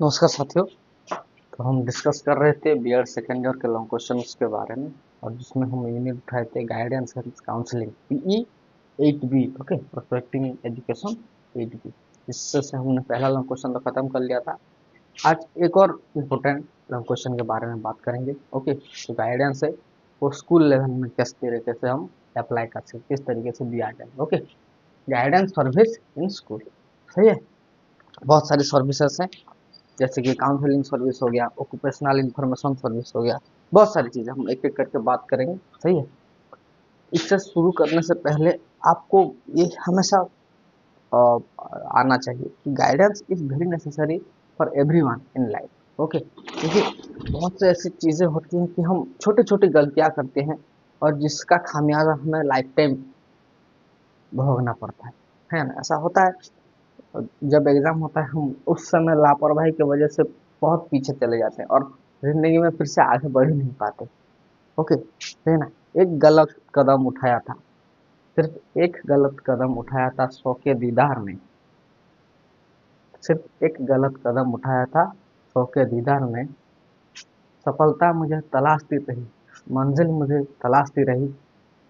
नमस्कार साथियों। तो हम डिस्कस कर रहे थे बीएड सेकेंड ईयर के लॉन्ग क्वेश्चंस के बारे में, और जिसमें हम यूनिट उठाए थे guidance and counselling PE 8B। Okay, prospecting education 8B। इससे से हमने पहला लॉन्ग क्वेश्चन तो खत्म कर लिया था। आज एक और इम्पोर्टेंट लॉन्ग क्वेश्चन के बारे में बात करेंगे। ओके, तो गाइडेंस है वो स्कूल लेवल में किस तरीके से हम अप्लाई कर सकते, किस तरीके से दिया जाए। Okay, guidance service in school. सही है, बहुत सारी सर्विसेज हैं, जैसे कि काउंसलिंग सर्विस हो गया, ऑक्यूपेशनल इंफॉर्मेशन सर्विस हो गया, बहुत सारी चीज़ें हम एक एक करके बात करेंगे। सही है, इससे शुरू करने से पहले आपको ये हमेशा अ, आना चाहिए कि guidance is very necessary for everyone in life. Okay, क्योंकि बहुत से ऐसी चीज़ें होती हैं कि हम छोटी छोटी गलतियां करते हैं और जिसका खामियाजा हमें लाइफ टाइम भोगना पड़ता है ना। ऐसा होता है, जब एग्जाम होता है हम उस समय लापरवाही की वजह से बहुत पीछे चले जाते हैं और जिंदगी में फिर से आगे बढ़ ही नहीं पाते। ओके, है ना। एक गलत कदम उठाया था, सिर्फ एक गलत कदम उठाया था 100 के दीदार में। सिर्फ एक गलत कदम उठाया था 100 के दीदार में। सफलता मुझे तलाशती रही, मंजिल मुझे तलाशती रही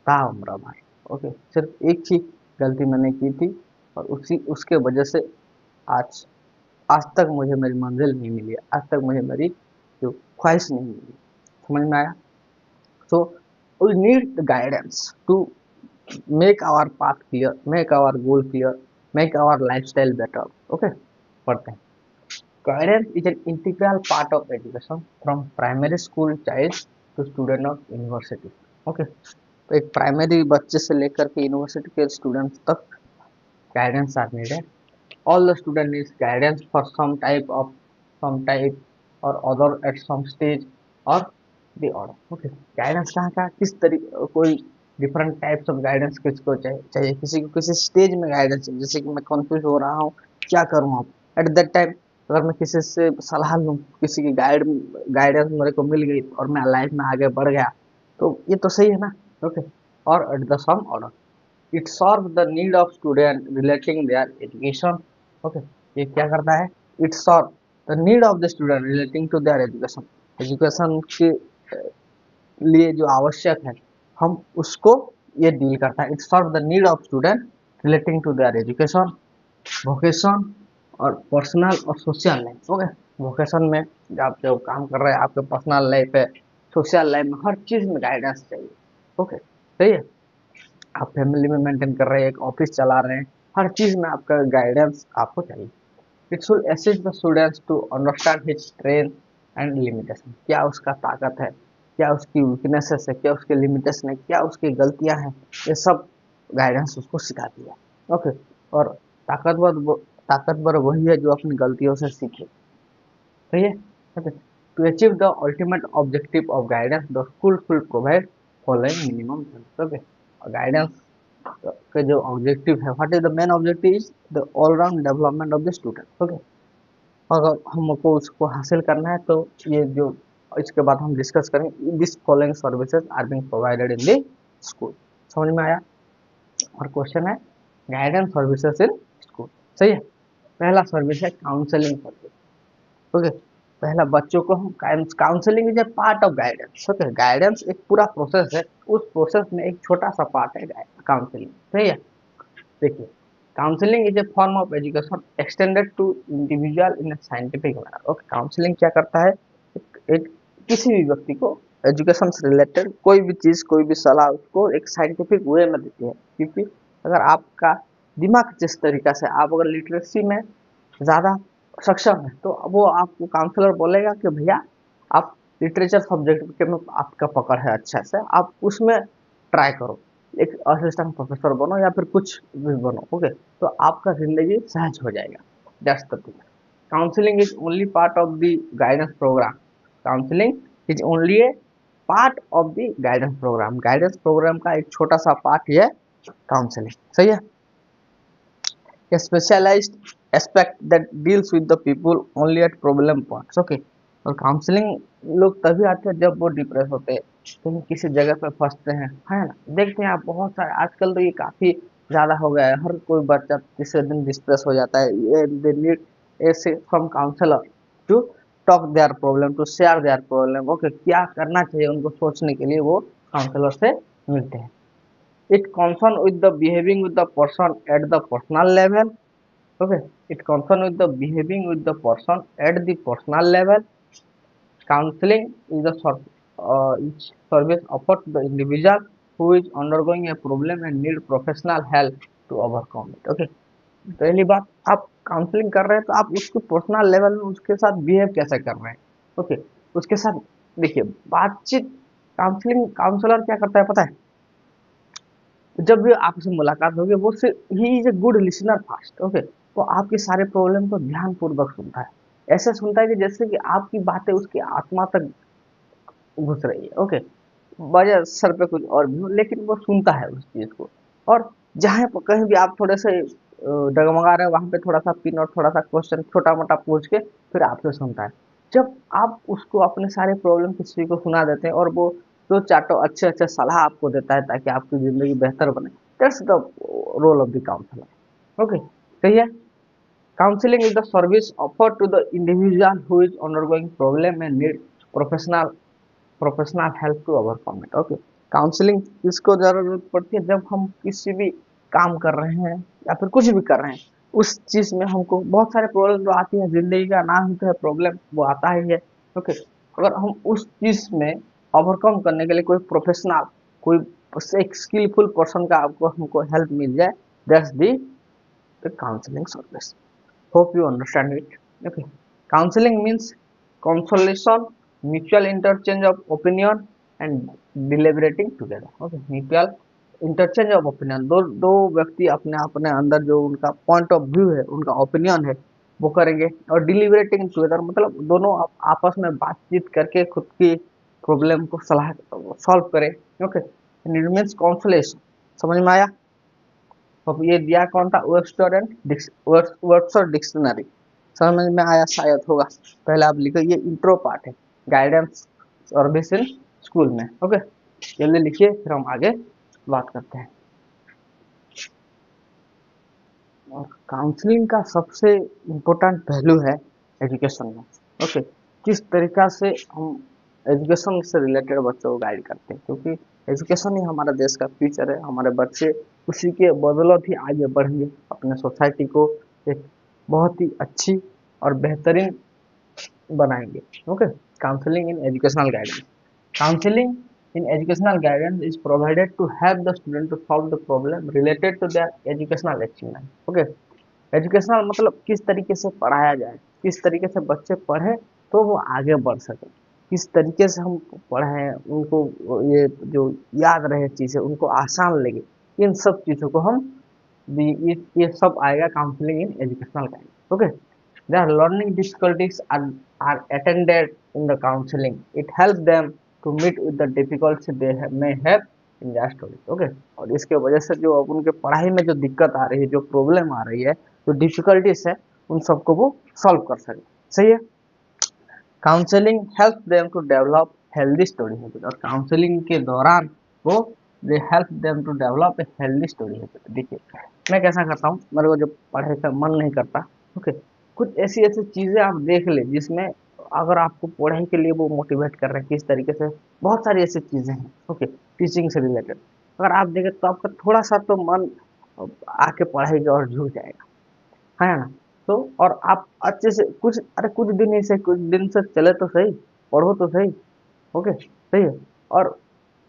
ताउम्र भर। ओके, सिर्फ एक ही गलती मैंने की थी और उसी उसके वजह से आज आज तक मुझे मेरी मंजिल नहीं मिली, आज तक मुझे मेरी जो ख्वाहिश नहीं मिली। समझ में आया? So we need guidance to make our path clear, make our goal clear, make our lifestyle better. Okay, पढ़ते हैं। Guidance is an integral part of education from primary school child to student of university. Okay, तो एक primary बच्चे से लेकर के university के students तक guidance are needed. All the student needs guidance for some type or other at some stage or the order. Okay, guidance कहाँ कहाँ किस तरीके, कोई डिफरेंट टाइप्स ऑफ गाइडेंस किसको चाहिए, किसी को किसी स्टेज में गाइडेंस चाहिए, जैसे कि मैं कंफ्यूज हो रहा हूँ क्या करूँ अब, एट दैट टाइम अगर मैं किसी से सलाह लूँ, किसी की गाइडेंस मेरे को मिल गई और मैं लाइफ में आगे बढ़ गया, तो ये तो सही है ना। ओके, और at the same order it solve the need of student relating their education. Okay, ये क्या करता है? It solve the need of the student relating to their education. Education के लिए जो आवश्यक है हम उसको ये डील करता है। It solve the need of student relating to their education, vocation और पर्सनल और सोशल लाइफ। ओके, वोकेशन में आप जो काम कर रहे हैं, आपके पर्सनल लाइफ है, सोशल लाइफ में, हर चीज में गाइडेंस चाहिए। ओके, सही है। आप फैमिली में मेंटेन कर रहे हैं, एक ऑफिस चला रहे हैं, हर चीज में आपका गाइडेंस आपको चाहिए। It should assist the students to understand his strength and limitation. क्या उसका ताकत है, क्या उसकी वीकनेसेस है, क्या उसके लिमिटेशन है, क्या उसकी गलतियां हैं, ये सब गाइडेंस उसको सिखाती है। ओके, और ताकतवर ताकतवर वही है जो अपनी गलतियों से सीखे। सही है। Okay, to achieve the ultimate objective of guidance the school should provide following minimum. Okay, guidance का जो ऑब्जेक्टिव है, what is the main objective, is the all round development of the student. Okay, अगर हमको उसको हासिल करना है तो ये जो इसके बाद हम डिस्कस करेंगे, this following services are being provided in the school. समझ में आया? और क्वेश्चन है गाइडेंस सर्विसेज इन स्कूल। सही है। पहला सर्विस है काउंसलिंग सर्विस। ओके, पहला बच्चों को हम counselling is A part of guidance. Okay, guidance एक पूरा प्रोसेस है, उस प्रोसेस में एक छोटा सा पार्ट है काउंसलिंग। सही है। देखिए, counselling is a form of education extended to individual in scientific manner. Okay, counselling क्या करता है? एक किसी भी व्यक्ति को एजुकेशन से रिलेटेड कोई भी चीज, कोई भी सलाह उसको एक साइंटिफिक वे में देती है। क्योंकि अगर आपका दिमाग जिस तरीका से, आप अगर लिटरेसी में ज़्यादा सक्षम है तो वो आपको काउंसलर बोलेगा कि भैया आप लिटरेचर सब्जेक्ट के में आपका पकड़ है अच्छा से, आप उसमें ट्राई करो, एक असिस्टेंट प्रोफेसर बनो या फिर कुछ भी बनो। ओके, तो आपका जिंदगी सहज हो जाएगा। That's the thing. Counselling is only part of the guidance programme. Counselling is only a part of the guidance programme. Guidance programme का एक छोटा सा पार्ट ही है काउंसलिंग। सही है। A specialized aspect that deals with the people only at problem points. Okay, और counselling लोग तभी आते हैं जब वो डिप्रेस होते हैं, कहीं किसी जगह पे फंसते हैं, है ना। देखते हैं आप बहुत सारे आजकल तो ये काफी ज्यादा हो गया है, हर कोई बच्चा तीसरे दिन डिप्रेस हो जाता है। ये they need assist from counsellor to talk their problem, to share their problem. Okay, क्या करना चाहिए उनको सोचने के लिए वो काउंसलर से मिलते हैं। It concern with the behaving with the person at the personal level. Okay, it concern with the behaving with the person at the personal level. Counseling is a service offered to the individual who is undergoing a problem and need professional help to overcome it. Okay, पहली बात, आप counselling कर रहे हैं तो आप उसके personal level में उसके साथ बिहेव कैसे कर रहे हैं। ओके, उसके साथ देखिए बातचीत। काउंसलिंग काउंसलर क्या करता है पता है, जब भी आपसे मुलाकात होगी वो सिर्फ he is a good listener fast. Okay, वो आपके सारे प्रॉब्लम को ध्यान पूर्वक सुनता है। ऐसे सुनता है कि जैसे कि आपकी बातें उसकी आत्मा तक घुस रही है। ओके, वजह सर पे कुछ और भी हो लेकिन वो सुनता है उस चीज को। और जहाँ कहीं भी आप थोड़े से डगमगा रहे हैं वहां पे थोड़ा सा पिन और थोड़ा सा क्वेश्चन छोटा मोटा पूछ के फिर आपसे सुनता है। जब आप उसको अपने सारे प्रॉब्लम किसी को सुना देते हैं और वो दो चार अच्छे अच्छे सलाह आपको देता है ताकि आपकी जिंदगी बेहतर बने, that's the role of the counsellor. Okay, सही है। Counselling is the service offered to the individual who is undergoing problem and need professional help to overcome it. Okay, counselling किसको जरूरत पड़ती है, जब हम किसी भी काम कर रहे हैं या फिर कुछ भी कर रहे हैं उस चीज में हमको बहुत सारे प्रॉब्लम जो आती है, जिंदगी का नाम ही तो है प्रॉब्लम, वो आता ही है। ओके, अगर हम उस चीज में ओवरकम करने के लिए कोई प्रोफेशनल, कोई एक स्किलफुल पर्सन का आपको हमको हेल्प मिल जाए, that's the counselling service. Hope you understand it. Okay. Counseling means consolation, mutual interchange of opinion, and deliberating together. Okay. Mutual interchange of opinion. दो व्यक्ति अपने अपने अंदर जो उनका पॉइंट ऑफ व्यू है, उनका ओपिनियन है, वो करेंगे। और डिलीबरेटिंग टुगेदर मतलब दोनों आपस में बातचीत करके खुद की प्रॉब्लम को सलाह सॉल्व करें। Okay, it means consolation. समझ में आया? तो ये दिया कौन था, वेबस्टर एंड वेबस्टर डिक्शनरी। समझ में आया शायद होगा। पहले आप लिखो, ये इंट्रो पार्ट है, गाइडेंस सर्विस इन स्कूल में। ओके, जल्दी लिखिए फिर हम आगे बात करते हैं। और काउंसलिंग का सबसे इम्पोर्टेंट पहलू है एजुकेशन में। ओके, किस तरीका से हम एजुकेशन से रिलेटेड बच्चों को गाइड करते हैं, क्योंकि एजुकेशन ही हमारा देश का फ्यूचर है। हमारे बच्चे उसी के बदौलत ही आगे बढ़ेंगे, अपने सोसाइटी को एक बहुत ही अच्छी और बेहतरीन बनाएंगे। Okay, counselling in educational guidance. Counseling in educational guidance is provided to help the student to solve the problem related to their educational achievement. Okay, educational मतलब किस तरीके से पढ़ाया जाए, किस तरीके से बच्चे पढ़े तो वो आगे बढ़ सके, किस तरीके से हम पढ़ाएं उनको, ये जो याद रहे चीज़ें उनको आसान लगे, इन सब चीज़ों को हम ये सब आएगा counselling in educational guidance. Okay, their learning difficulties are attended in the counseling. It helps them to meet with the difficulties they may have in their studies. Okay, और इसके वजह से जो अब उनके पढ़ाई में जो दिक्कत आ रही है, जो प्रॉब्लम आ रही है, जो डिफिकल्टीज है, उन सबको वो सॉल्व कर सके। सही है। Counselling help them to develop healthy study habit. और काउंसलिंग के दौरान वो they help them to develop a healthy study habit. देखिए मैं कैसा करता हूँ, मेरे को जब पढ़ाई का मन नहीं करता, ओके, कुछ ऐसी ऐसी चीज़ें आप देख ले जिसमें अगर आपको पढ़ाई के लिए वो मोटिवेट कर रहे हैं, किस तरीके से बहुत सारी ऐसी चीज़ें हैं। ओके, टीचिंग से रिलेटेड अगर आप देखें तो आपका थोड़ा सा तो मन आके पढ़ाई की ओर झुक जाएगा, है ना। तो और आप अच्छे से कुछ, अरे कुछ दिन ही से, कुछ दिन से चले तो सही, पढ़ो तो सही। ओके, सही है। और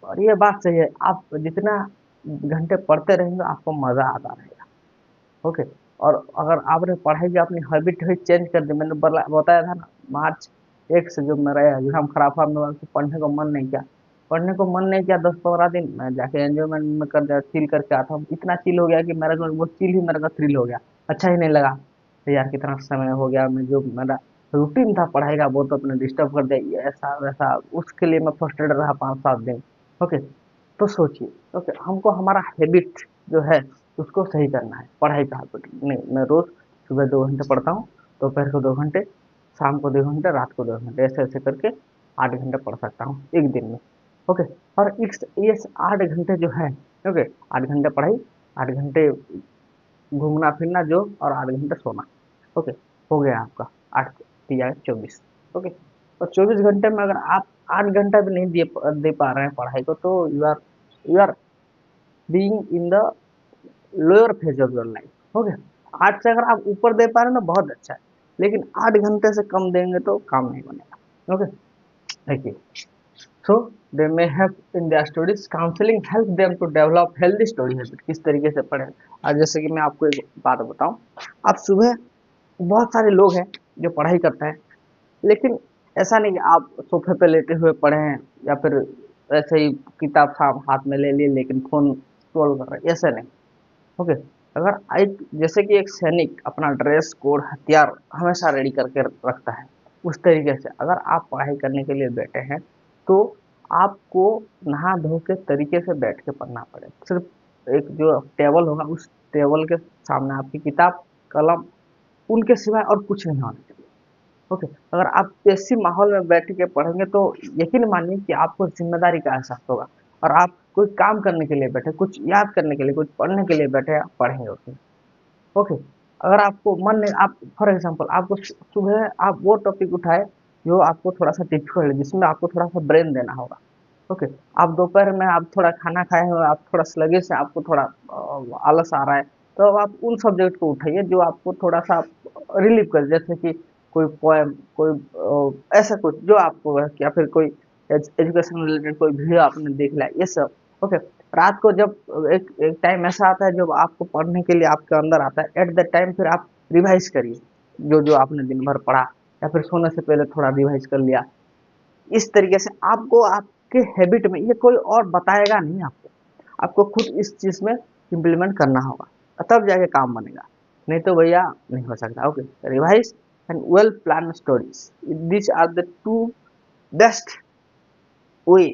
और ये बात सही है, आप जितना घंटे पढ़ते रहेंगे आपको मज़ा आता रहेगा। ओके, और अगर आपने पढ़ाई की अपनी हैबिट ही चेंज कर दी, मैंने बताया था ना, मार्च 1 से जब मेरा एग्जाम खराब था, मैं पढ़ने को मन नहीं किया, पढ़ने को मन नहीं किया। 10-15 दिन मैं जाके एंजॉयमेंट में कर चिल करके आता हूँ। इतना चिल हो गया कि मेरा को वो चिल ही मेरा को थ्रिल हो गया, अच्छा ही नहीं लगा। तो यार कितना समय हो गया, मैं जो मेरा रूटीन था पढ़ाई का वो तो अपने डिस्टर्ब कर दिया, ये ऐसा वैसा, उसके लिए मैं फ्रस्ट्रेटेड रहा 5-7 दिन। ओके, तो सोचिए, ओके, हमको हमारा हैबिट जो है उसको सही करना है। पढ़ाई का हैबिट नहीं, मैं रोज सुबह 2 घंटे पढ़ता हूँ, दोपहर को 2 घंटे, शाम को 2 घंटे, रात को 2 घंटे, ऐसे ऐसे करके 8 घंटे पढ़ सकता हूँ एक दिन में। ओके, और इस ये 8 घंटे जो है, ओके, 8 घंटे पढ़ाई, 8 घंटे घूमना फिरना जो, और 8 घंटे सोना। ओके, हो गया आपका 8। दिया है 24। ओके, और 24 घंटे में अगर आप 8 घंटा भी नहीं दे पा रहे हैं पढ़ाई को, तो you are being in the lower phase of your life. Okay, 8 से अगर आप ऊपर दे पा रहे हैं तो बहुत अच्छा है, लेकिन 8 घंटे से कम देंगे तो काम नहीं बनेगा। ओके, देखिए, so they may have in their studies counseling help them to develop healthy study habit। किस तरीके से पढ़ें, आज जैसे कि मैं आपको एक बात बताऊं, आप सुबह, बहुत सारे लोग हैं जो पढ़ाई करते हैं, लेकिन ऐसा नहीं कि आप सोफे पे लेटे हुए पढ़ें या फिर ऐसे ही किताब साहब हाथ में ले लिए लेकिन फोन स्क्रॉल कर रहे हैं, ऐसे नहीं। ओके, अगर एक जैसे कि एक सैनिक अपना ड्रेस कोड हथियार हमेशा रेडी करके रखता है, उस तरीके से अगर आप पढ़ाई करने के लिए बैठे हैं तो आपको नहा धो के तरीके से बैठ के पढ़ना पड़ेगा। सिर्फ एक जो टेबल होगा, उस टेबल के सामने आपकी किताब कलम, उनके सिवाय और कुछ नहीं होना चाहिए। ओके, अगर आप ऐसी माहौल में बैठ के पढ़ेंगे तो यकीन मानिए कि आपको जिम्मेदारी का एहसास होगा, और आप कोई काम करने के लिए बैठे, कुछ याद करने के लिए, कुछ पढ़ने के लिए बैठे, आप पढ़ेंगे उसमें। ओके, अगर आपको मन नहीं, आप फॉर एग्जांपल आपको सुबह आप वो टॉपिक उठाए जो आपको थोड़ा सा डिफिकल्ट है, जिसमें आपको थोड़ा सा ब्रेन देना होगा। ओके, आप दोपहर में आप थोड़ा खाना खाए हो, आप थोड़ा स्लगिश है, आपको थोड़ा आलस आ रहा है, तो अब आप उन सब्जेक्ट को उठाइए जो आपको थोड़ा सा रिलीव कर, जैसे कि कोई पोएम, कोई ऐसा कुछ जो आपको है, या फिर कोई एजुकेशन रिलेटेड कोई वीडियो आपने देख लिया, ये सब। ओके, रात को जब एक एक टाइम ऐसा आता है जब आपको पढ़ने के लिए आपके अंदर आता है, एट द टाइम फिर आप रिवाइज करिए जो जो आपने दिन भर पढ़ा, या फिर सोने से पहले थोड़ा रिवाइज कर लिया। इस तरीके से आपको आपके हैबिट में, ये कोई और बताएगा नहीं आपको, आपको खुद इस चीज में इम्प्लीमेंट करना होगा, तब जाके काम बनेगा, नहीं तो भैया नहीं हो सकता। Okay, revise and well plan stories, this are the two best way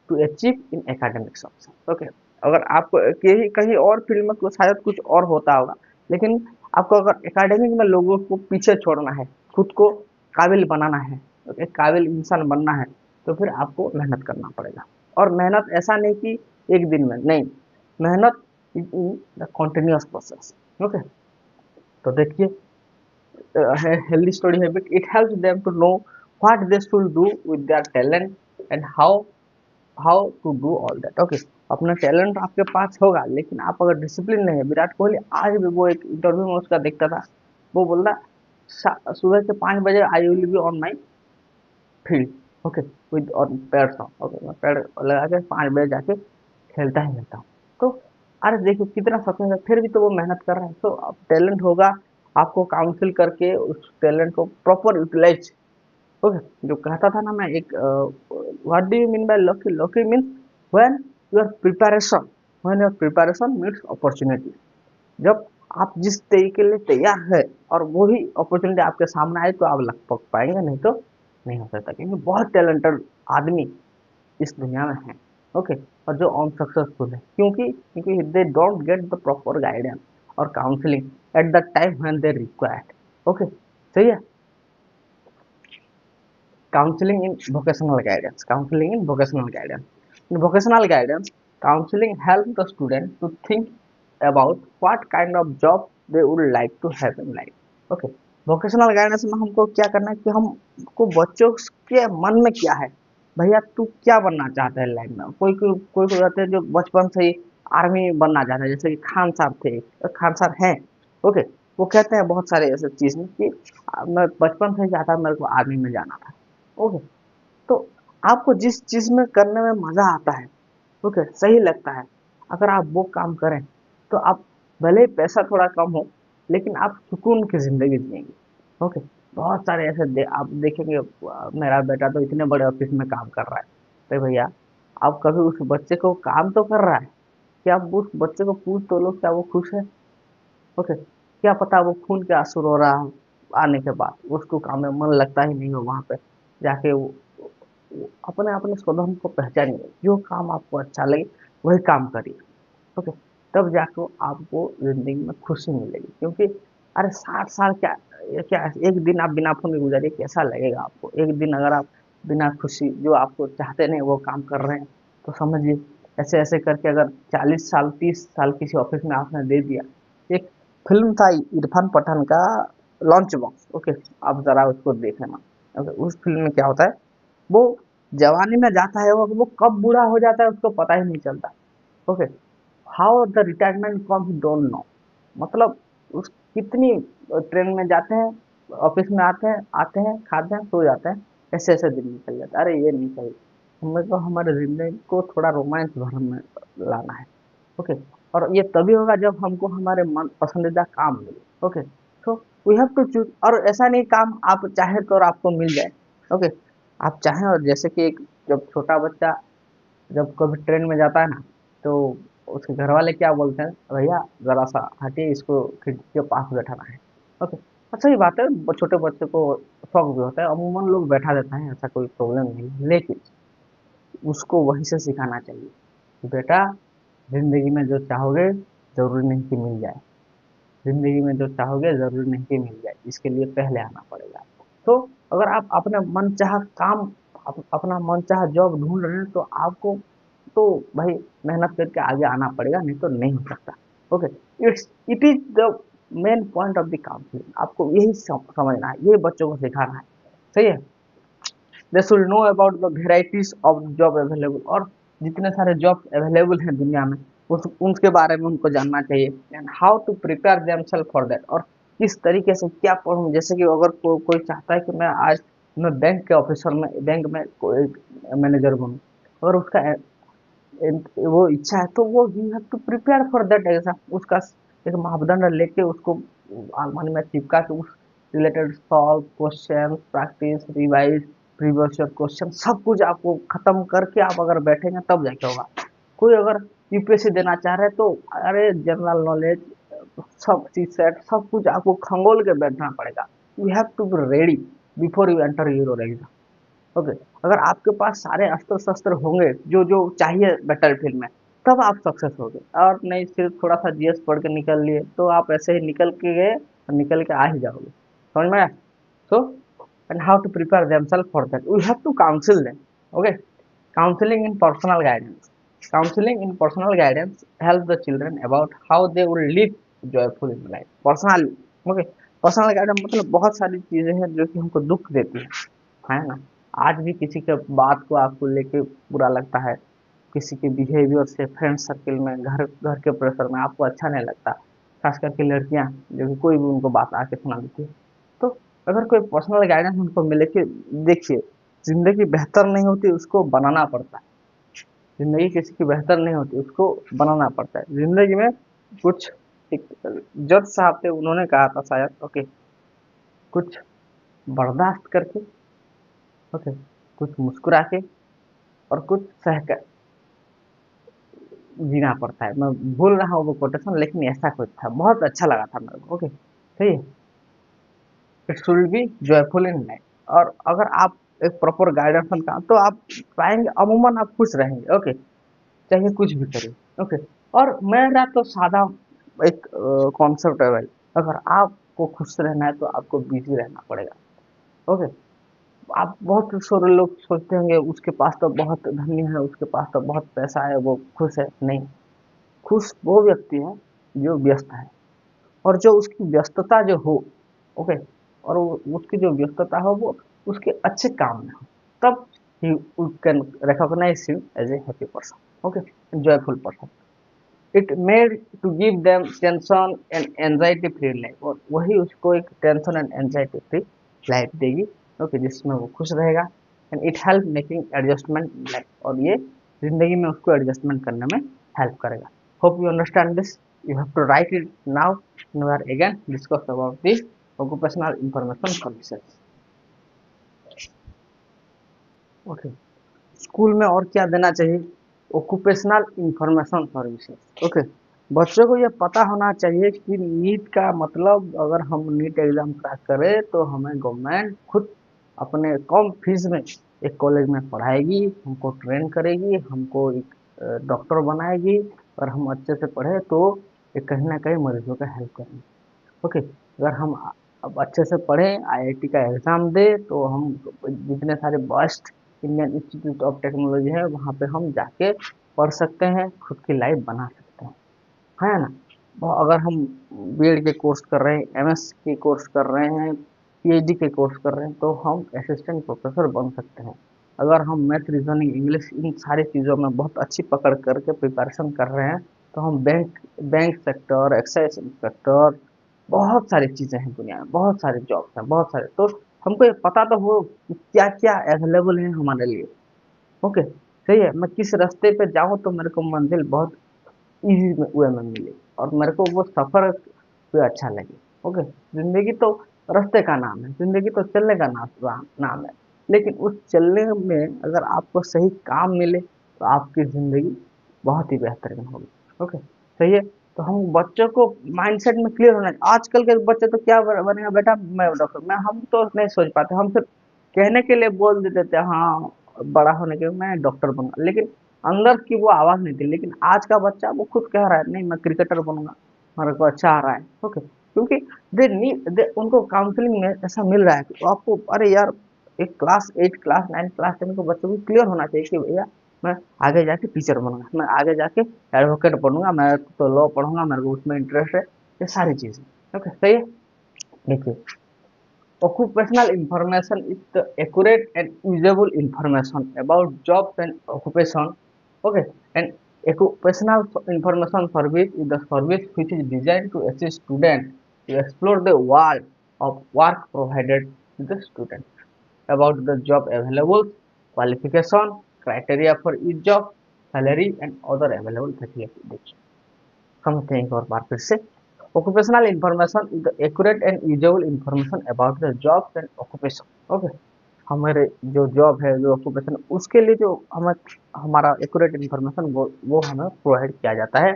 to achieve in academics option. Okay, अगर आपको यही कहीं और फील्ड में तो शायद कुछ और होता होगा, लेकिन आपको अगर एकेडमिक में लोगों को पीछे छोड़ना है, खुद को काबिल बनाना है, एक काबिल इंसान बनना है, तो फिर आपको मेहनत करना पड़ेगा। और मेहनत ऐसा नहीं कि एक दिन में नहीं, मेहनत is in the continuous process. Okay, तो देखिए, healthy study habit, it helps them to know what they should do with their talent and how to do all that। Okay, अपना टैलेंट आपके पास होगा, लेकिन आप अगर डिसिप्लिन नहीं है, विराट कोहली आज भी, वो एक इंटरव्यू में उसका देखता था, वो बोलता सुबह के 5 बजे I will be on my field. Okay, with और पैड्स ऑन। ओके, मैं पैड लगा के 5 बजे जाके खेलता ही रहता हूँ। तो अरे देखो कितना सक्सेस है, फिर भी तो वो मेहनत कर रहा है। तो अब टैलेंट होगा, आपको काउंसिल करके उस टैलेंट को प्रॉपर यूटिलाइज। ओके, जो कहता था ना मैं एक, what do you mean by lucky, lucky means when your preparation, when your preparation meets opportunity. जब आप जिस तरीके के लिए तैयार है और वही अपॉर्चुनिटी आपके सामने आए, तो आप लग पक पाएंगे, नहीं तो नहीं हो सकता, क्योंकि बहुत टैलेंटेड आदमी इस दुनिया में है। ओके, और जो अनसक्सेसफुल है, क्योंकि they don't get the proper guidance और counselling at the time when they required. Okay, सही है। Counseling in vocational guidance, counseling in vocational guidance, in vocational guidance, counseling helps the student to think about what kind of job they would like to have in life। okay, vocational guidance में हमको क्या करना है कि हमको बच्चों के मन में क्या है, भैया तू क्या बनना चाहता है लाइफ में। कोई रहते हैं जो बचपन से ही आर्मी बनना चाहते हैं, जैसे कि खान साहब थे, खान साहब हैं। ओके, वो कहते हैं बहुत सारे ऐसे चीज में कि मैं बचपन से ही चाहता, मेरे को आर्मी में जाना था। ओके, तो आपको जिस चीज में करने में मजा आता है, ओके, सही लगता है, अगर आप वो काम करें, तो आप भले ही पैसा थोड़ा कम हो, लेकिन आप सुकून की जिंदगी जिएंगे। ओके, बहुत सारे ऐसे आप देखेंगे, मेरा बेटा तो इतने बड़े ऑफिस में काम कर रहा है, तो भैया आप कभी उस बच्चे को, काम तो कर रहा है, क्या आप उस बच्चे को पूछ तो लो क्या वो खुश है। ओके, क्या पता वो खून के आंसू रो रहा हो, आने के बाद उसको काम में मन लगता ही नहीं हो, वहां पे जाके वो अपने अपने स्वधर्म को पहचानिए, जो काम आपको अच्छा लगे वही काम करिए। ओके, तब जाकर आपको जिंदगी में खुशी मिलेगी, क्योंकि अरे 60 साल क्या, ये क्या एक दिन आप बिना फोन के गुजारिए, कैसा लगेगा आपको एक दिन, अगर आप बिना खुशी, जो आपको चाहते नहीं वो काम कर रहे हैं, तो समझिए ऐसे ऐसे करके अगर 40 साल 30 साल किसी ऑफिस में आपने दे दिया। एक फिल्म था इरफान पठान का, लॉन्च बॉक्स, ओके, आप जरा उसको देख लेना। ओके, उस फिल्म में क्या होता है, वो जवानी में जाता है, वो कब बूढ़ा हो जाता है उसको पता ही नहीं चलता। Okay, how the retirement comes don't know, मतलब उस कितनी ट्रेन में जाते हैं, ऑफिस में आते हैं खाते हैं सो जाते हैं, ऐसे ऐसे दिन निकल जाता है। अरे ये नहीं चाहिए, हमें तो हमारे जिंदगी को थोड़ा रोमांच भर में लाना है। ओके, और ये तभी होगा जब हमको हमारे मन पसंदीदा काम मिले। Okay, so we have to choose, और ऐसा नहीं काम आप चाहे तो और आपको मिल जाए। ओके, आप चाहें, और जैसे कि एक जब छोटा बच्चा जब कभी ट्रेन में जाता है ना, तो उसके घर वाले क्या बोलते हैं, भैया जरा सा हटिए, इसको खिड़की के पास बैठाना है। ओके, अच्छा, ही बात है, छोटे बच्चे को शौक भी होता है, अमूमन लोग बैठा देते हैं, ऐसा कोई प्रॉब्लम नहीं है, लेकिन उसको वहीं से सिखाना चाहिए कि बेटा, जिंदगी में जो चाहोगे जरूरी नहीं कि मिल जाए, जिंदगी में जो चाहोगे जरूरी नहीं कि मिल जाए, इसके लिए पहले आना पड़ेगा। तो अगर आप अपने मन चाह काम, अपना मन चाह जॉब ढूंढ रहे हैं, तो आपको तो भाई मेहनत करके आगे आना पड़ेगा, नहीं तो नहीं हो सकता। Okay, it is the main point of the counselling, आपको यही समझना है, ये बच्चों को सिखाना है। सही है, they should know about the varieties of job available, और जितने सारे जॉब अवेलेबल हैं दुनिया में, उस उनके बारे में उनको जानना चाहिए, and how to prepare themselves for that, और किस तरीके से क्या पढ़ूं। जैसे कि अगर कोई चाहता है कि मैं बैंक के ऑफिसर में, बैंक में कोई मैनेजर बनूं, अगर उसका वो इच्छा है, तो वो you have to prepare for that exam, उसका एक मापदंड लेके उसको आलमारी में चिपका के उस related solve question, practice, revise, previous year question, सब कुछ आपको खत्म करके आप अगर बैठेंगे तब जाके होगा। कोई अगर यूपीएससी देना चाह रहे हैं, तो अरे जनरल नॉलेज, सब चीज सेट, सब कुछ आपको खंगोल के बैठना पड़ेगा। You have to be ready before you enter your exam. Okay, अगर आपके पास सारे अस्त्र शस्त्र होंगे जो जो चाहिए बैटल फील्ड में, तब आप सक्सेस होगे, और नहीं सिर्फ थोड़ा सा जीएस पढ़ के निकल लिए, तो आप ऐसे ही निकल के गए और निकल के आ ही जाओगे। समझ में आया? So and how to prepare themselves for that, we have to counsel them. Okay, counseling in personal guidance, counseling in personal guidance help the children about how they will live joyful in life personally। Okay, personal guidance मतलब बहुत सारी चीजें हैं जो कि हमको दुख देती है ना। आज भी किसी के बात को आपको लेके बुरा लगता है, किसी के बिहेवियर से, फ्रेंड सर्किल में, घर घर के प्रेशर में आपको अच्छा नहीं लगता, खास करके लड़कियां जो कि कोई भी उनको बात आके सुना देती है। तो अगर कोई पर्सनल गाइडेंस उनको मिले कि देखिए, जिंदगी बेहतर नहीं होती, उसको बनाना पड़ता है। जिंदगी किसी की बेहतर नहीं होती, उसको बनाना पड़ता है। जिंदगी में कुछ, एक जज साहब थे, उन्होंने कहा था शायद, ओके, कुछ बर्दाश्त करके, ओके, कुछ मुस्कुरा के, और कुछ सह कर जीना पड़ता है। मैं भूल रहा हूँ वो कोटेशन, लेकिन ऐसा कुछ था, बहुत अच्छा लगा था मेरे को। ओके, सही है, it should be joyful in life. और अगर आप एक प्रॉपर गाइडेंस का, तो आप पाएंगे अमूमन आप खुश रहेंगे। ओके, चाहे कुछ भी करिए। ओके, और मेरा तो सादा एक कॉन्सेप्ट है भाई, अगर आपको खुश रहना है तो आपको बिजी रहना पड़ेगा। ओके, आप बहुत सारे लोग सोचते होंगे उसके पास तो बहुत धनी है, उसके पास तो बहुत पैसा है, वो खुश है। नहीं, खुश वो व्यक्ति है जो व्यस्त है, और जो उसकी व्यस्तता जो हो, ओके, और उसकी जो व्यस्तता हो वो उसके अच्छे काम में हो, तब ही you can recognise him as a happy person. Okay, joyful person. It made to give them tension and anxiety free life, और वही उसको एक tension and anxiety free life देगी। ओके, जिसमें वो खुश रहेगा, and it help making adjustment life, और ये जिंदगी में उसको एडजस्टमेंट करने में हेल्प करेगा। Hope you understand this. You have to write it now, we are again discuss about this occupational information services। Okay, school में और क्या देना चाहिए, ओक्यूपेशनल इंफॉर्मेशन सर्विसेज। ओके, बच्चों को ये पता होना चाहिए कि नीट का मतलब, अगर हम नीट एग्जाम क्रैक करें तो हमें गवर्नमेंट खुद अपने कम फीस में एक कॉलेज में पढ़ाएगी, हमको ट्रेन करेगी, हमको एक डॉक्टर बनाएगी, और हम अच्छे से पढ़े तो ये कहीं ना कहीं मरीजों का हेल्प करेंगे। ओके, अगर हम अब अच्छे से पढ़ें, आईआईटी का एग्जाम दे, तो हम जितने सारे best Indian institute of technology है वहाँ पे हम जाके पढ़ सकते हैं, खुद की लाइफ बना सकते हैं, है ना। अगर हम बीएड के कोर्स कर रहे हैं, एमएस के कोर्स कर रहे हैं, पीएचडी के कोर्स कर रहे हैं, तो हम असिस्टेंट प्रोफेसर बन सकते हैं। अगर हम मैथ, रीजनिंग, इंग्लिश इन सारी चीज़ों में बहुत अच्छी पकड़ करके प्रिपरेशन कर रहे हैं, तो हम bank bank sector, excise inspector, बहुत सारी चीज़ें हैं दुनिया में, बहुत सारे जॉब्स हैं, बहुत सारे। तो हमको ये पता तो हो कि क्या क्या अवेलेबल है हमारे लिए। ओके, सही है। मैं किस रास्ते पे जाऊँ तो मेरे को मंजिल बहुत ईज़ी वे में मिले और मेरे को वो सफ़र भी अच्छा लगे। ओके, ज़िंदगी तो रास्ते का नाम है, ज़िंदगी तो चलने का नाम है। लेकिन उस चलने में अगर आपको सही काम मिले तो आपकी ज़िंदगी बहुत ही बेहतरीन होगी। ओके, सही है। तो हम बच्चों को माइंडसेट में क्लियर होना चाहिए। आजकल के बच्चे तो क्या बनेगा बेटा, मैं डॉक्टर, मैं हम तो नहीं सोच पाते। हम सिर्फ कहने के लिए बोल देते थे हाँ, बड़ा होने के मैं डॉक्टर बनूंगा, लेकिन अंदर की वो आवाज़ नहीं थी। लेकिन आज का बच्चा वो खुद कह रहा है नहीं मैं क्रिकेटर बनूंगा, मेरे को अच्छा आ रहा है। ओके, क्योंकि दे उनको काउंसलिंग में ऐसा मिल रहा है कि आपको, अरे यार, एक क्लास 8, क्लास 9, क्लास 10 के बच्चों को क्लियर होना चाहिए कि भैया मैं आगे जाके टीचर बनूंगा, मैं आगे जाके एडवोकेट बनूंगा, मैं तो लॉ पढ़ूंगा, मेरे को उसमें इंटरेस्ट है, ये सारी चीज़ें। ओके, सही है। देखिए, occupational information is the accurate and usable information about jobs and occupation. Okay, and occupational information service is the service which is designed to assist students to explore the world of work provided to the student about the job available, qualification, criteria for each job, salary, and other available facilities. समझते हैं एक और बार फिर से। occupational information is the accurate and usable information about the jobs and occupation। Okay, हमारे जो job है, जो ऑक्यूपेशन, उसके लिए जो हमें हमारा एक्यूरेट इंफॉर्मेशन वो हमें प्रोवाइड किया जाता है।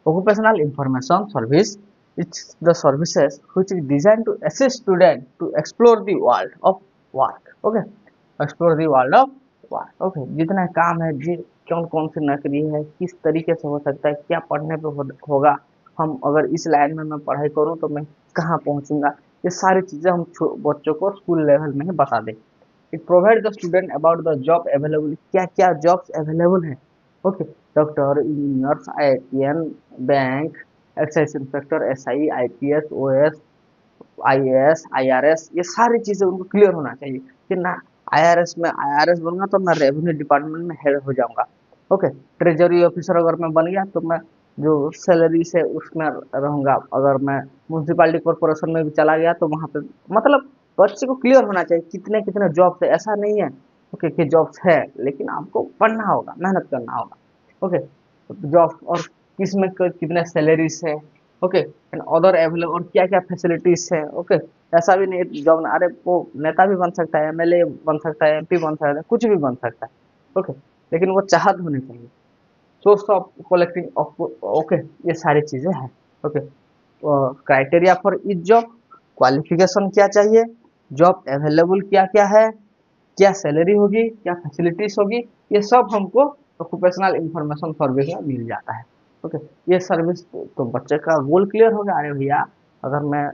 occupational information service it's the services which is designed to assist student to explore the world of work। Okay, explore the world of work. Okay, जितना काम है, जी कौन कौन सी नौकरी है, किस तरीके से हो सकता है, क्या पढ़ने पे होगा, हम अगर इस लाइन में मैं पढ़ाई करूँ तो मैं कहाँ पहुँचूंगा, ये सारी चीज़ें हम बच्चों को स्कूल लेवल में ही बता दें। It provide the student about the job available, क्या क्या जॉब्स अवेलेबल है। Okay, doctor, engineers, IITian, bank, excise inspector, SI, IPS, OS, IAS, IRS, ये सारी चीज़ें उनको क्लियर होना चाहिए कि ना, आईआरएस में आईआरएस बनूंगा तो मैं रेवेन्यू डिपार्टमेंट में हेड हो जाऊंगा। ओके, ट्रेजरी ऑफिसर अगर मैं बन गया तो मैं जो सैलरी से उसमें रहूंगा। अगर मैं म्यूनसिपालिटी कॉर्पोरेशन में भी चला गया तो वहाँ पे, मतलब बच्चे को क्लियर होना चाहिए कितने कितने जॉब्स है। ऐसा नहीं है ओके कि जॉब्स है, लेकिन आपको पढ़ना होगा, मेहनत करना होगा। ओके, जॉब और किस में कितने सैलरीज है। ओके, एंड अदर अवेलेबल, और क्या क्या फैसिलिटीज है। ओके, ऐसा भी नहीं जॉब, अरे वो नेता भी बन सकता है, एमएलए बन सकता है, एमपी बन सकता है, कुछ भी बन सकता है। ओके, लेकिन वो चाहत होनी चाहिए। Source of collecting of, okay, ये सारी चीजें हैं। Okay, criteria for each job, qualification क्या चाहिए, जॉब अवेलेबल क्या क्या है, क्या सैलरी होगी, क्या फैसिलिटीज होगी, ये सब हमको ऑक्यूपेशनल इंफॉर्मेशन सर्विस में मिल जाता है। ओके, ये सर्विस तो बच्चे का गोल क्लियर हो गया, अरे भैया अगर मैं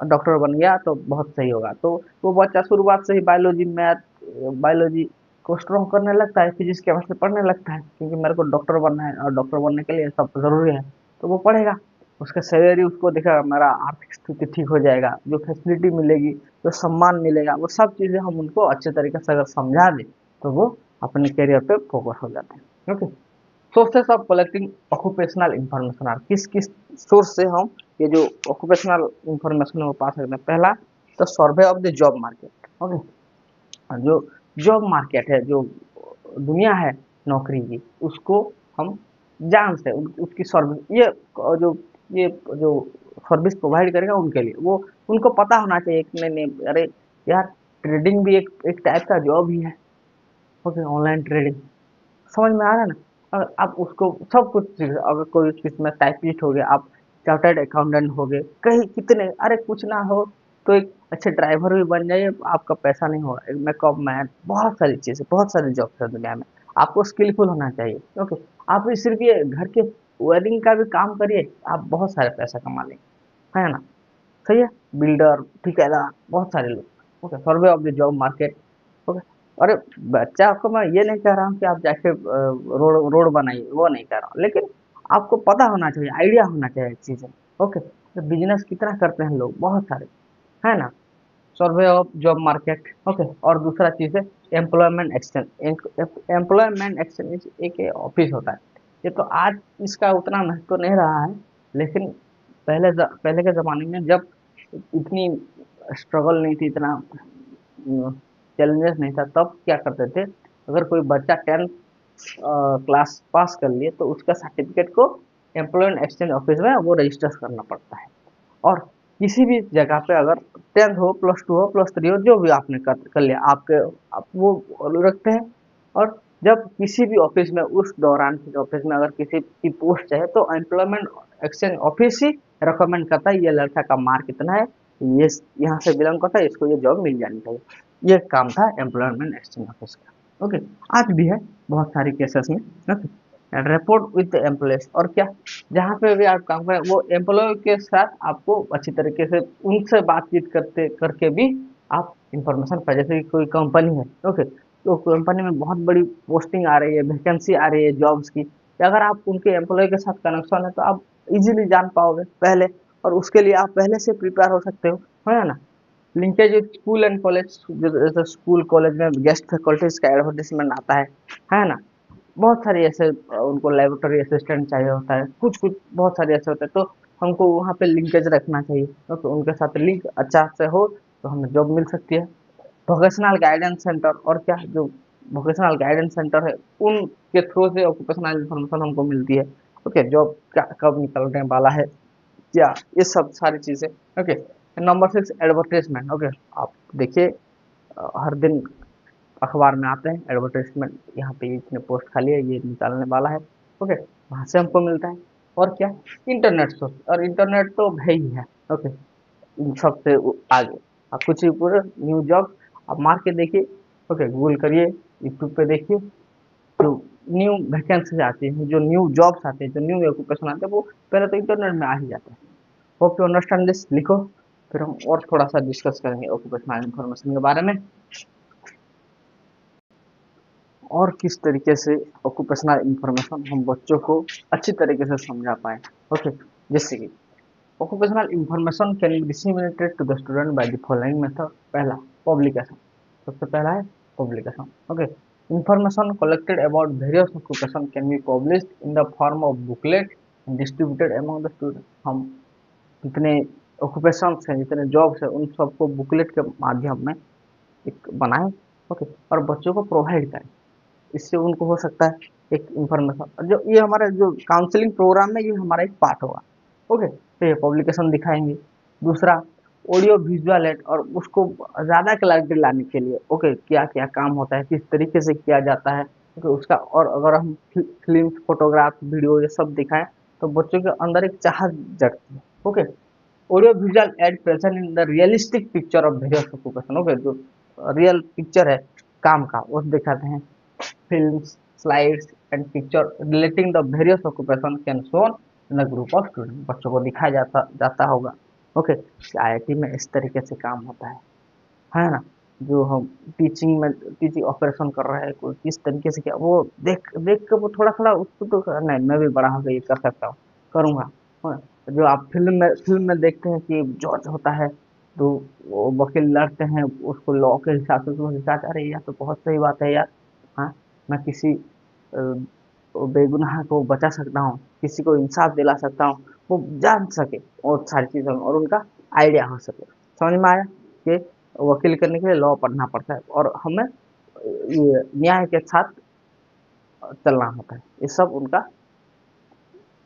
डॉक्टर बन गया तो बहुत सही होगा। तो वो बच्चा शुरुआत से ही बायोलॉजी, मैथ, बायोलॉजी को स्ट्रॉन्ग करने लगता है, फिजिक्स केमिस्ट्री पढ़ने लगता है, क्योंकि मेरे को डॉक्टर बनना है और डॉक्टर बनने के लिए सब ज़रूरी है। तो वो पढ़ेगा, उसका सैलरी उसको दिखेगा, मेरा आर्थिक स्थिति ठीक हो जाएगा, जो फैसिलिटी मिलेगी, जो सम्मान मिलेगा, वो सब चीज़ें हम उनको अच्छे तरीके से अगर समझा दें तो वो अपने करियर पे फोकस हो जाते हैं। Okay, sources of collecting occupational information are, किस किस सोर्स से हम ये जो ऑक्यूपेशनल इंफॉर्मेशन है वो पा सकते हैं। पहला, the survey of the job market. Okay, जो जॉब मार्केट है, जो दुनिया है नौकरी की, उसको हम जान से उसकी सर्विस, जो ये जो सर्विस प्रोवाइड करेगा उनके लिए, वो उनको पता होना चाहिए कि नहीं नहीं, अरे यार, ट्रेडिंग भी एक एक टाइप का जॉब ही है। ओके, ऑनलाइन ट्रेडिंग, समझ में आ रहा है ना। अगर आप उसको सब कुछ अगर कोई किसी में टाइपिस्ट हो गए, आप चार्टर्ड अकाउंटेंट हो गए, कहीं कितने, अरे कुछ ना हो तो एक अच्छे ड्राइवर भी बन जाइए, आपका पैसा नहीं होगा, एक मेकअप मैन, बहुत सारी चीज़ें, बहुत सारी जॉब्स है दुनिया में। आपको स्किलफुल होना चाहिए। ओके, आप भी सिर्फ ये घर के वायरिंग का भी काम करिए, आप बहुत सारे पैसा कमा लेंगे, है ना। सही है। बिल्डर, ठेकेदार, बहुत सारे लोग। Okay, survey of the job market. Okay, अरे बच्चा, आपको मैं ये नहीं कह रहा हूँ कि आप जाके रोड रोड बनाइए, वो नहीं कह रहा हूँ, लेकिन आपको पता होना चाहिए, आइडिया होना चाहिए चीज़ें। ओके, तो बिजनेस कितना करते हैं लोग, बहुत सारे, है ना। Survey of job market, okay. और दूसरा चीज़ है एम्प्लॉयमेंट एक्सचेंज। एम्प्लॉयमेंट एक्सचेंज एक ऑफिस होता है। ये तो आज इसका उतना महत्व तो नहीं रहा है, लेकिन पहले के ज़माने में जब इतनी स्ट्रगल नहीं थी, इतना चैलेंजेस नहीं था, तब क्या करते थे, अगर कोई बच्चा 10th क्लास पास कर लिए तो उसका सर्टिफिकेट को एम्प्लॉयमेंट एक्सचेंज ऑफिस में वो रजिस्टर करना पड़ता है। और किसी भी जगह पे अगर 10th हो, +2 हो, +3 हो, जो भी आपने कर लिया, आप वो रखते हैं। और जब किसी भी ऑफिस में उस दौरान किसी ऑफिस में अगर किसी की पोस्ट है तो एम्प्लॉयमेंट एक्सचेंज ऑफिस ही रिकमेंड करता है, ये लड़का का मार्क इतना है, ये यहाँ से बिलोंग करता है, इसको ये जॉब मिल जानी चाहिए। ये काम था एम्प्लॉयमेंट एक्सचेंज ऑफिस का। ओके, आज भी है बहुत सारी केसेस में। ओके, रिपोर्ट विद एम्प्लॉयज, और क्या, जहाँ पे भी आप काम करें वो एम्प्लॉय के साथ आपको अच्छी तरीके से उनसे बातचीत करते करके भी आप इंफॉर्मेशन पाए। जैसे कि कोई कंपनी है, ओके, तो कंपनी में बहुत बड़ी पोस्टिंग आ रही है, वैकेंसी आ रही है जॉब्स की, तो अगर आप उनके एम्प्लॉय के साथ कनेक्शन है तो आप इजीली जान पाओगे पहले, और उसके लिए आप पहले से प्रिपेयर हो सकते हो, है ना। Linkage with school and college, जैसे स्कूल कॉलेज में गेस्ट फैकल्टीज का एडवर्टीजमेंट आता है ना। बहुत सारी ऐसे उनको लेबोरेटरी असिस्टेंट चाहिए होता है, कुछ कुछ बहुत सारे ऐसे होते हैं, तो हमको वहाँ पे लिंकेज रखना चाहिए, तो उनके साथ लिंक अच्छा से हो तो हमें जॉब मिल सकती है। वोकेशनल गाइडेंस सेंटर, और क्या, जो वोकेशनल गाइडेंस सेंटर है उनके थ्रू से ऑक्यूपेशनल इंफॉर्मेशन हमको मिलती है। ओके, जॉब क्या कब निकलने वाला है, क्या, ये सब सारी चीज़ें। Okay, number 6 advertisement. ओके, आप देखिए हर दिन अखबार में आते हैं एडवर्टाइजमेंट, यहाँ पे इतने पोस्ट खाली है, ये निकालने वाला है। ओके, वहाँ से हमको मिलता है। और क्या, इंटरनेट सोर्स, और इंटरनेट तो है ही है। ओके, इन सब से आगे आप कुछ भी पूरे न्यू जॉब आप मार के देखिए। ओके, गूगल करिए, यूट्यूब पे देखिए, जो न्यू वैकेंसी आती है, जो न्यू जॉब्स आते हैं, जो न्यू ऑक्यूपेशन आते हैं, वो पहले तो इंटरनेट में आ ही जाते हैं। होप यू अंडरस्टैंड दिस, लिखो, फिर हम और थोड़ा सा डिस्कस करेंगे ऑक्यूपेशनल इन्फॉर्मेशन के बारे में, और किस तरीके से ऑक्यूपेशनल इंफॉर्मेशन हम बच्चों को अच्छी तरीके से समझा पाए। ओके, जैसे कि occupational information can be disseminated to the student by the following method. पहला, पब्लिकेशन। सबसे पहला है publication. Okay, information collected about various occupation can be published in the form of booklet and distributed among the student. हम जितने occupation हैं, जितने jobs हैं, उन सबको बुकलेट के माध्यम में एक बनाएं, ओके, और बच्चों को प्रोवाइड करें। इससे उनको हो सकता है एक इंफॉर्मेशन, जो ये हमारा जो काउंसलिंग प्रोग्राम में ये हमारा एक पार्ट होगा। ओके, तो ये पब्लिकेशन दिखाएंगे। दूसरा, ऑडियो विजुअल एड, और उसको ज़्यादा क्लैरिटी लाने के लिए, ओके, क्या क्या काम होता है, किस तरीके से किया जाता है, ओके, उसका। और अगर हम फिल्म, फोटोग्राफ, वीडियो ये सब दिखाएं तो बच्चों के अंदर एक चाहत जगती है। Okay, audio visual add present in the realistic picture of various occupation. Okay, जो रियल पिक्चर है काम का वो दिखाते हैं। films, slides and picture relating the various occupation can shown in a group of students। बच्चों को दिखाया जाता होगा। ओके, आईआईटी में इस तरीके से काम होता है ना। जो हम टीचिंग में टीचिंग ऑपरेशन कर रहा है कोई, किस तरीके से क्या, वो देख देख के वो थोड़ा थोड़ा उसको तो नहीं, मैं भी बड़ा होकर ये कर सकता हूँ, करूँगा। हाँ, जो आप फिल्म में देखते हैं कि जज होता है, तो वो वकील लड़ते हैं, उसको लॉ के हिसाब से, उसको हिसाब, अरे यार तो बहुत सही बात है यार। हाँ, मैं किसी बेगुनाह को बचा सकता हूँ, किसी को इंसाफ दिला सकता हूँ, वो जान सके और सारी चीज़ों में, और उनका आइडिया हो सके। समझ में आया कि वकील करने के लिए लॉ पढ़ना पड़ता है, और हमें ये न्याय के साथ चलना होता है। ये सब उनका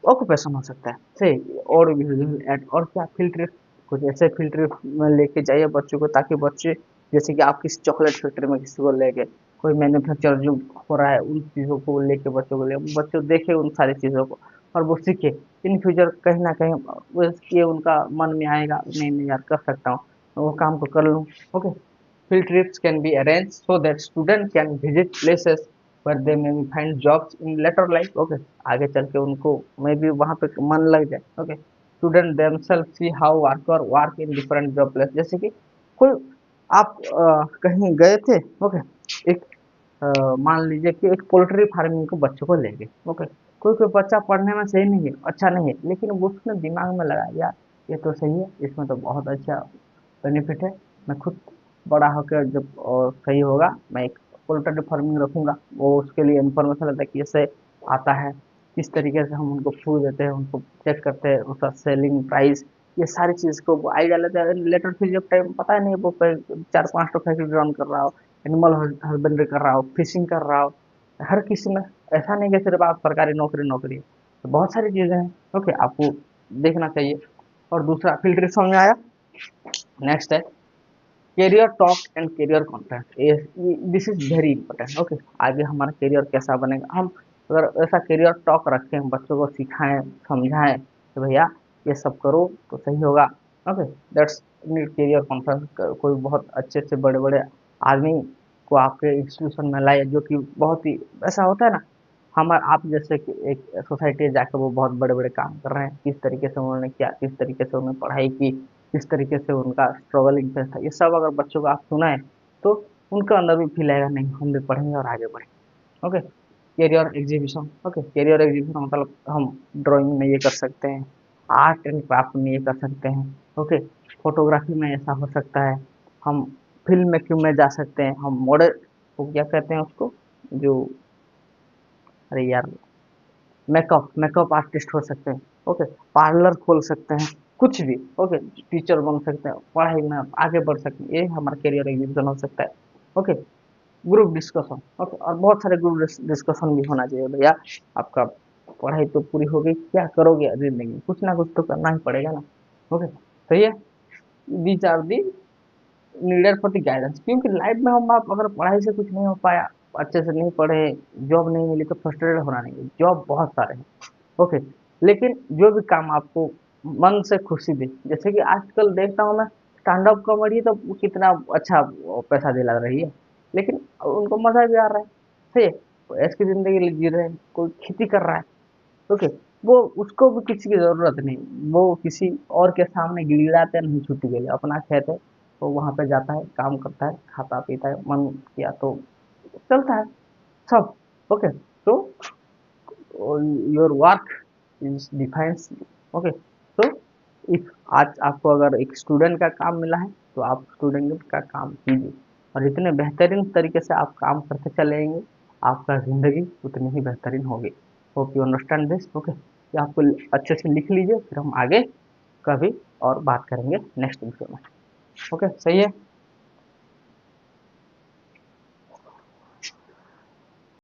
ऑक्यूपेशन हो सकता है। सही, और विजुअल एड, और क्या, फील्ड ट्रिप। कुछ ऐसे फील्ड ट्रिप में लेके जाइए बच्चों को, ताकि बच्चे, जैसे कि आप किसी चॉकलेट फैक्ट्री में किसी को लेके, कोई मैन्युफैक्चर जो हो रहा है उन चीज़ों को लेके बच्चों को ले, बच्चे देखे उन सारी चीज़ों को और वो सीखे। इन फ्यूचर कहीं ना कहीं ये उनका मन में आएगा, नहीं नहीं यार कर सकता हूँ, वो काम को कर लूँ। Okay, field trips can be arranged so that students can visit places where they may find jobs in later life। Okay, आगे चल के उनको may be वहाँ पे मन लग जाए। Okay, student themselves see how worker work in different job place। जैसे कि कोई आप कहीं गए थे, ओके, एक मान लीजिए कि एक पोल्ट्री फार्मिंग को बच्चों को ले गए, ओके, कोई कोई बच्चा पढ़ने में सही नहीं है, अच्छा नहीं है, लेकिन वो उसने दिमाग में लगा यार ये तो सही है, इसमें तो बहुत अच्छा बेनिफिट है। मैं खुद बड़ा होकर जब सही होगा मैं एक पोल्ट्री फार्मिंग रखूंगा। वो उसके लिए इन्फॉर्मेशन लेता है कि ऐसे आता है, किस तरीके से हम उनको फूड देते हैं, उनको चेक करते हैं, उसका सेलिंग प्राइस, ये सारी चीज़ को वो आइडिया लेते हैं। लेटर फिर जब टाइम पता नहीं वो 4-5 फैक्ट्री रन कर रहा हो, एनिमल हस्बेंड्री कर रहा हो, फिशिंग कर रहा हो, हर किसी में, ऐसा नहीं कि सिर्फ आप सरकारी नौकरी नौकरी है, तो बहुत सारी चीज़ें हैं। ओके, आपको देखना चाहिए। और दूसरा फिल्ट्रेशन में आया, नेक्स्ट है career talk and career content. This is very important. Okay, आगे हमारा करियर कैसा बनेगा, हम अगर ऐसा करियर टॉक रखें, बच्चों को सिखाएं, समझाएं कि भैया ये सब करो तो सही होगा। Okay, that's need career conference. कोई बहुत अच्छे से बड़े बड़े आदमी को आपके इंस्टीट्यूशन में लाए, जो कि बहुत ही ऐसा होता है ना, हम आप जैसे कि एक सोसाइटी जाकर वो बहुत बड़े बड़े काम कर रहे हैं, किस तरीके से उन्होंने किया, किस तरीके से उन्होंने पढ़ाई की, किस तरीके से उनका स्ट्रगलिंग फेस था, ये सब अगर बच्चों को आप सुनाएं तो उनका अंदर भी फील आएगा नहीं हम भी पढ़ेंगे और आगे बढ़ेंगे। Okay, career exhibition. Okay, career exhibition मतलब हम ड्राइंग में ये कर सकते हैं, आर्ट एंड क्राफ्ट में ये कर सकते हैं। ओके, फोटोग्राफी में ऐसा हो सकता है, हम फिल्म मेकिंग में जा सकते हैं, हम मॉडल, वो क्या कहते हैं उसको, जो, अरे यार, मेकअप मेकअप आर्टिस्ट हो सकते हैं। ओके, पार्लर खोल सकते हैं, कुछ भी। ओके, टीचर बन सकते हैं, पढ़ाई में आप आगे बढ़ सकते हैं, ये हमारा करियर एग्जीबिशन हो सकता है। Okay, group discussion. ओके, और बहुत सारे ग्रुप डिस्कशन भी होना चाहिए भैया। आपका पढ़ाई तो पूरी हो गई, क्या करोगे जिंदगी में, कुछ ना कुछ तो करना ही पड़ेगा ना। ओके, सही है। These are the needed for the guidance, क्योंकि लाइफ में हम आप अगर पढ़ाई से कुछ नहीं हो पाया, अच्छे से नहीं पढ़े, जॉब नहीं मिली, तो फ्रस्ट्रेटेड होना नहीं है। जॉब बहुत सारे हैं। ओके, लेकिन जो भी काम आपको मन से खुशी दे, जैसे कि आजकल देखता हूँ मैं स्टैंड अप कॉमेडी, तो वो कितना अच्छा पैसा दिला रही है, लेकिन उनको मजा भी आ रहा है। सही है, वो ऐसी जिंदगी जी रहे हैं, कोई खेती कर रहा है। ओके, वो उसको भी किसी की जरूरत नहीं, वो किसी और के सामने गिड़गिड़ाते नहीं, छुट्टी के लिए अपना खेत है, तो वहां पे जाता है, काम करता है, खाता पीता है, मन किया तो चलता है सब। ओके, तो your work is defines. Okay, तो इफ आज आपको अगर एक स्टूडेंट का काम मिला है तो आप स्टूडेंट का काम कीजिए, और इतने बेहतरीन तरीके से आप काम करते चलेंगे, आपका ज़िंदगी उतनी ही बेहतरीन होगी। Hope you understand this. Okay, ये आपको अच्छे से लिख लीजिए, फिर हम आगे कभी और बात करेंगे नेक्स्ट वीडियो में। ओके, सही है।